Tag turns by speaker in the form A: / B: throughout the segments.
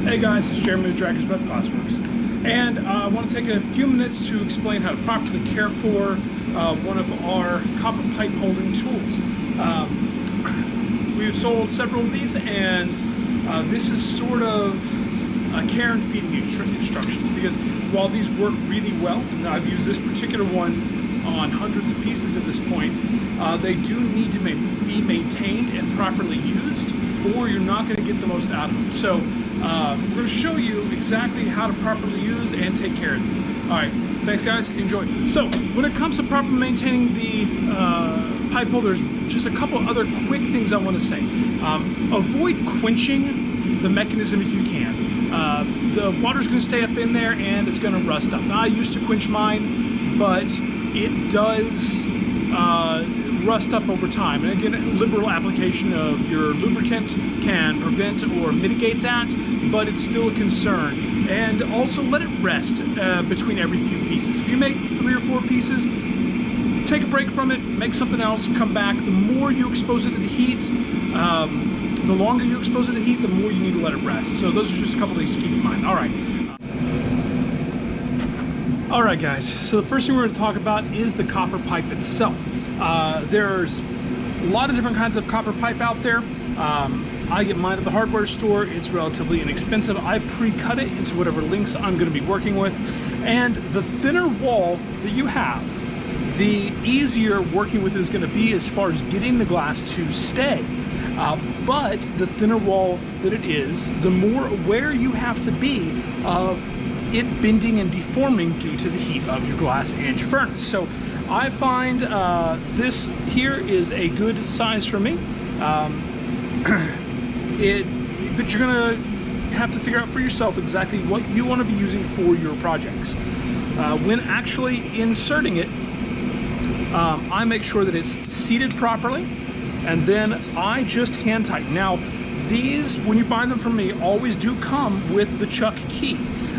A: Hey guys, it's Jeremy with Dragon's Breath Glassworks, and I want to take a few minutes to explain how to properly care for one of our copper pipe holding tools. We've sold several of these, and this is sort of care and feeding instructions, because while these work really well, and I've used this particular one on hundreds of pieces at this point, they do need to be maintained and properly used, or you're not going to get the most out of them. So we're going to show you exactly how to properly use and take care of these. All right, thanks guys, enjoy. So when it comes to properly maintaining the pipe holders, just a couple other quick things I want to say. Avoid quenching the mechanism if you can. The water's going to stay up in there and it's going to rust up. Now, I used to quench mine, but it does rust up over time. And again, a liberal application of your lubricant can prevent or mitigate that, but it's still a concern. And also let it rest between every few pieces. If you make 3 or 4 pieces, take a break from it, make something else, come back. The more you expose it to the heat, the longer you expose it to heat, the more you need to let it rest. So those are just a couple things to keep in mind. All right guys, so the first thing we're going to talk about is the copper pipe itself. There's a lot of different kinds of copper pipe out there. I get mine at the hardware store. It's relatively inexpensive. I pre-cut it into whatever lengths I'm going to be working with. And the thinner wall that you have, the easier working with it is going to be as far as getting the glass to stay. But the thinner wall that it is, the more aware you have to be of it bending and deforming due to the heat of your glass and your furnace. So I find this here is a good size for me. But you're gonna have to figure out for yourself exactly what you want to be using for your projects. When actually inserting it, I make sure that it's seated properly, and then I just hand tighten. Now, these, when you buy them from me, always do come with the chuck key.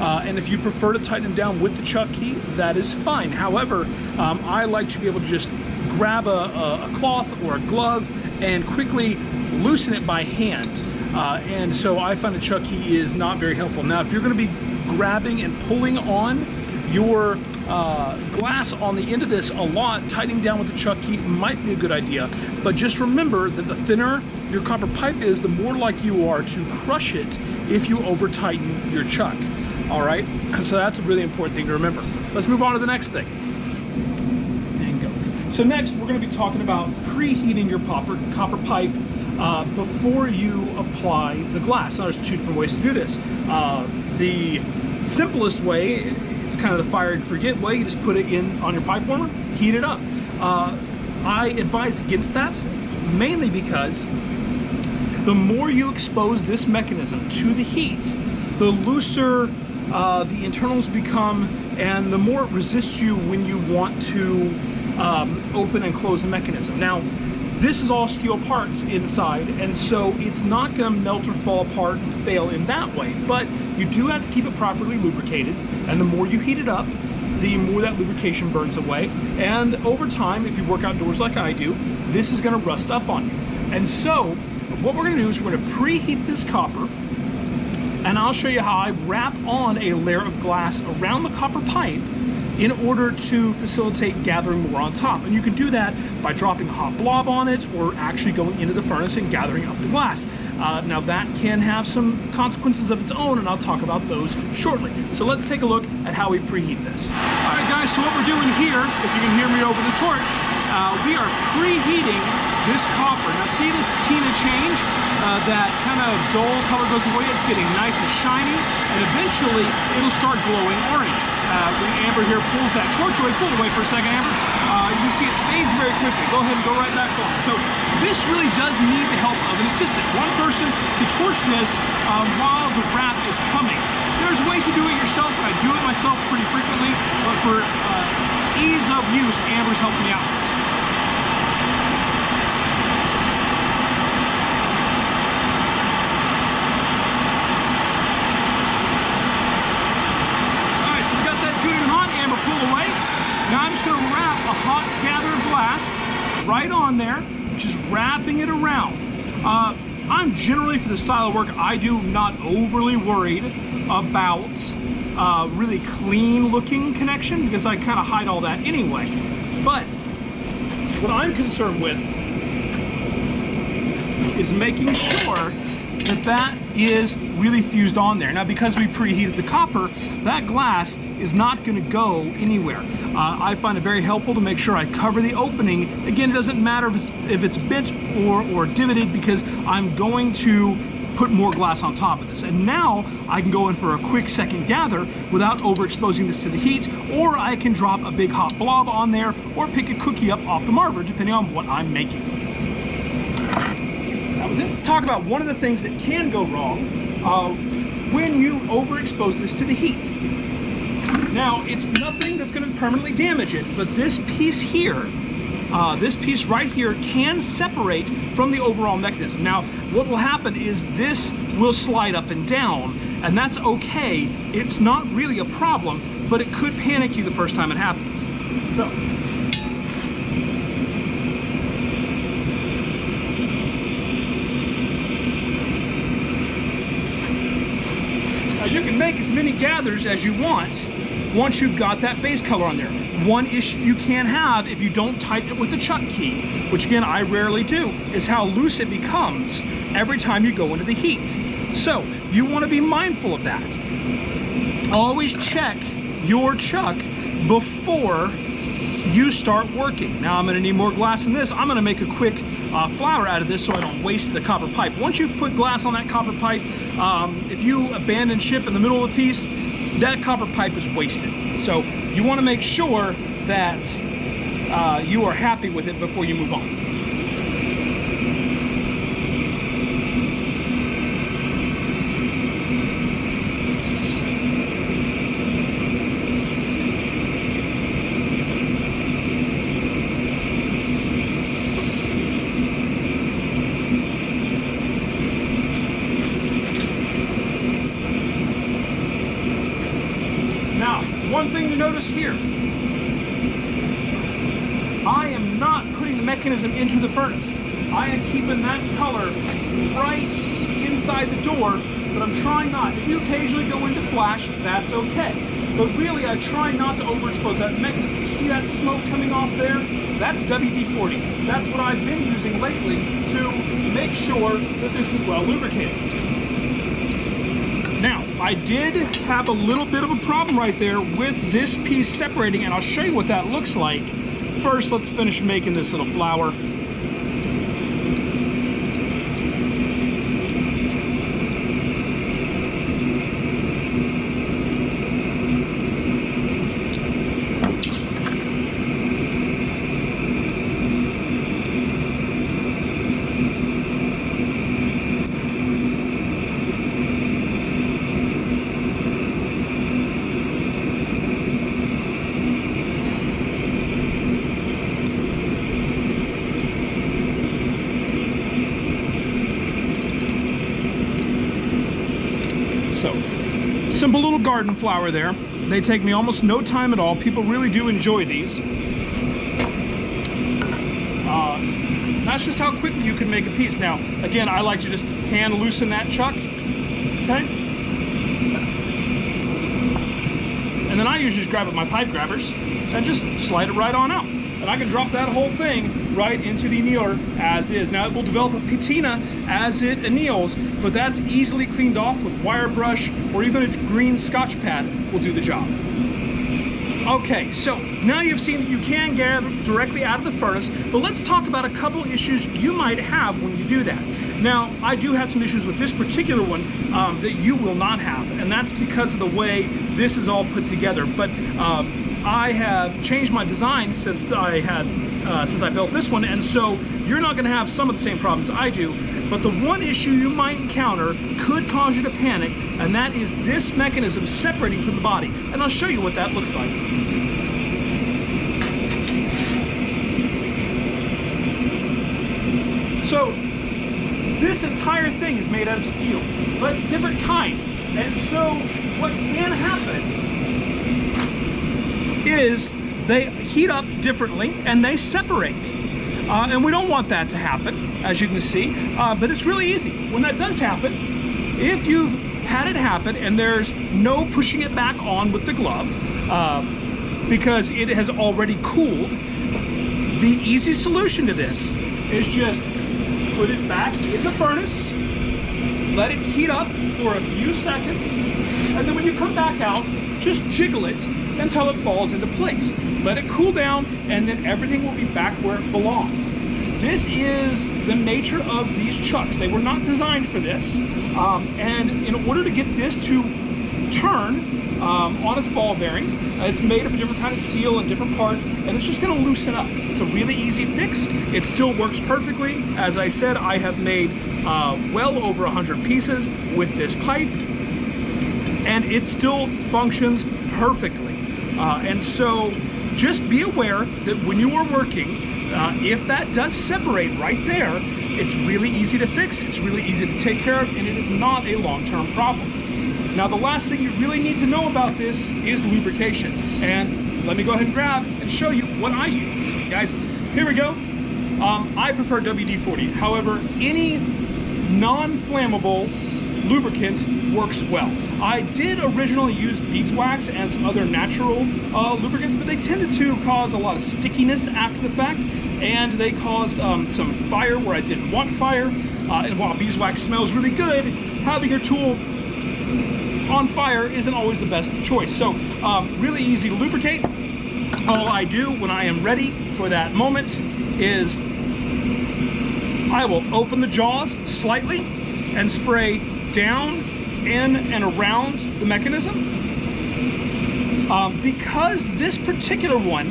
A: And if you prefer to tighten them down with the chuck key, that is fine. However, I like to be able to just grab a cloth or a glove and quickly loosen it by hand. And so I find the chuck key is not very helpful. Now, if you're going to be grabbing and pulling on your glass on the end of this a lot, tightening down with the chuck key might be a good idea. But just remember that the thinner your copper pipe is, the more likely you are to crush it if you over tighten your chuck. All right, so that's a really important thing to remember. Let's move on to the next thing. And go. So next, we're going to be talking about preheating your copper pipe before you apply the glass. Now, there's 2 different ways to do this. The simplest way, it's kind of the fire and forget way. You just put it in on your pipe warmer, heat it up. I advise against that, mainly because the more you expose this mechanism to the heat, the looser the internals become, and the more it resists you when you want to open and close the mechanism. Now, this is all steel parts inside, and so it's not going to melt or fall apart and fail in that way. But you do have to keep it properly lubricated, and the more you heat it up, the more that lubrication burns away. And over time, if you work outdoors like I do, this is going to rust up on you. And so what we're going to do is we're going to preheat this copper, and I'll show you how I wrap on a layer of glass around the copper pipe in order to facilitate gathering more on top. And you can do that by dropping a hot blob on it, or actually going into the furnace and gathering up the glass. Now, that can have some consequences of its own, and I'll talk about those shortly. So let's take a look at how we preheat this. All right guys, so what we're doing here, if you can hear me over the torch, we are preheating this copper. Now see the patina change? That kind of dull color goes away, it's getting nice and shiny, and eventually it'll start glowing orange. When Amber here pulls that torch away, pull it away for a second, Amber, you can see it fades very quickly. Go ahead and go right back on. So this really does need the help of an assistant, one person to torch this while the wrap is coming. There's ways to do it yourself, and I do it myself pretty frequently, but for ease of use, Amber's helping me out. Now I'm just going to wrap a hot gathered glass right on there, just wrapping it around. I I'm generally, for the style of work I do, not overly worried about really clean looking connection, because I kind of hide all that anyway. But what I'm concerned with is making sure that that is really fused on there. Now, because we preheated the copper, that glass is not going to go anywhere. I find it very helpful to make sure I cover the opening. Again, it doesn't matter if it's bent or divoted, because I'm going to put more glass on top of this. And now I can go in for a quick second gather without overexposing this to the heat, or I can drop a big hot blob on there, or pick a cookie up off the marver, depending on what I'm making. That was it. Let's talk about one of the things that can go wrong when you overexpose this to the heat. Now, it's nothing that's going to permanently damage it, but this piece here, this piece right here, can separate from the overall mechanism. Now, what will happen is this will slide up and down, and that's okay. It's not really a problem, but it could panic you the first time it happens. So, now you can make as many gathers as you want once you've got that base color on there. One issue you can have if you don't tighten it with the chuck key, which again I rarely do, is how loose it becomes every time you go into the heat. So you want to be mindful of that. Always check your chuck before you start working. Now I'm going to need more glass than this. I'm going to make a quick flower out of this so I don't waste the copper pipe. Once you've put glass on that copper pipe, if you abandon ship in the middle of the piece, that copper pipe is wasted. So you want to make sure that you are happy with it before you move on. One thing to notice here, I am not putting the mechanism into the furnace. I am keeping that color right inside the door, but I'm trying not. If you occasionally go into flash, that's okay. But really, I try not to overexpose that mechanism. You see that smoke coming off there? That's WD-40. That's what I've been using lately to make sure that this is well lubricated. Now, I did have a little bit of a problem right there with this piece separating, and I'll show you what that looks like. First, let's finish making this little flower. So, simple little garden flower there. They take me almost no time at all. People really do enjoy these. That's just how quickly you can make a piece. Now, again, I like to just hand loosen that chuck, okay? And then I usually just grab it with my pipe grabbers and just slide it right on out. And I can drop that whole thing right into the annealer as is. Now it will develop a patina as it anneals, but that's easily cleaned off with wire brush or even a green Scotch pad will do the job. Okay, so now you've seen that you can gather directly out of the furnace, but let's talk about a couple issues you might have when you do that. Now, I do have some issues with this particular one that you will not have, and that's because of the way this is all put together. But I have changed my design since I built this one, and so you're not going to have some of the same problems I do. But the one issue you might encounter could cause you to panic, and that is this mechanism separating from the body. And I'll show you what that looks like. So this entire thing is made out of steel, but different kinds. And so what can happen is they heat up differently and they separate. And we don't want that to happen, as you can see, but it's really easy. When that does happen, if you've had it happen and there's no pushing it back on with the glove, because it has already cooled, the easy solution to this is just put it back in the furnace, let it heat up for a few seconds, and then when you come back out, just jiggle it until it falls into place. Let it cool down, and then everything will be back where it belongs. This is the nature of these chucks. They were not designed for this, and in order to get this to turn on its ball bearings, it's made of a different kind of steel and different parts, and it's just going to loosen up. It's a really easy fix. It still works perfectly. As I said, I have made well over 100 pieces with this pipe, and it still functions perfectly. And so just be aware that when you are working, if that does separate right there, it's really easy to fix, it's really easy to take care of, and it is not a long-term problem. Now, the last thing you really need to know about this is lubrication. And let me go ahead and grab and show you what I use. Guys, here we go. I prefer WD-40. However, any non-flammable lubricant works well. I did originally use beeswax and some other natural lubricants, but they tended to cause a lot of stickiness after the fact, and they caused some fire where I didn't want fire. And while beeswax smells really good, having your tool on fire isn't always the best choice. So really easy to lubricate. All I do when I am ready for that moment is I will open the jaws slightly and spray down, in, and around the mechanism. Because this particular one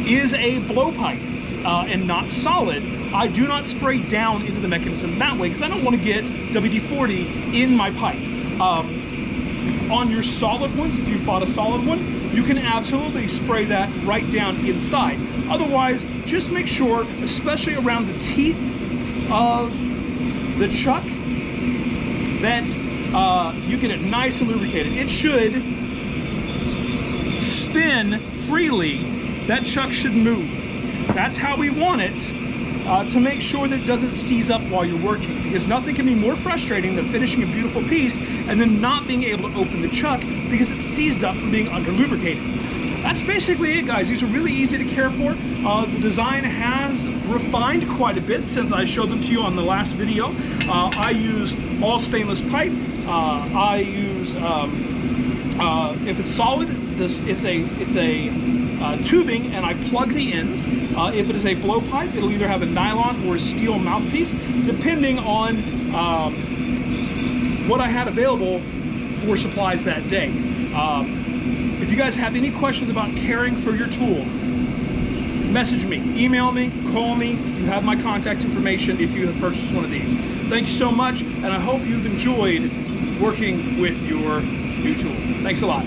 A: is a blowpipe and not solid, I do not spray down into the mechanism that way because I don't want to get WD-40 in my pipe. On your solid ones, if you've bought a solid one, you can absolutely spray that right down inside. Otherwise, just make sure, especially around the teeth of the chuck, that you get it nice and lubricated. It should spin freely. That chuck should move. That's how we want it, to make sure that it doesn't seize up while you're working, because nothing can be more frustrating than finishing a beautiful piece and then not being able to open the chuck because it's seized up from being under lubricated. That's basically it, guys. These are really easy to care for. The design has refined quite a bit since I showed them to you on the last video. I use all stainless pipe. I use, if it's solid, it's a tubing, and I plug the ends. If it is a blowpipe, it'll either have a nylon or a steel mouthpiece, depending on what I had available for supplies that day. If you guys have any questions about caring for your tool, message me, email me, call me. You have my contact information if you have purchased one of these. Thank you so much, and I hope you've enjoyed working with your new tool. Thanks a lot.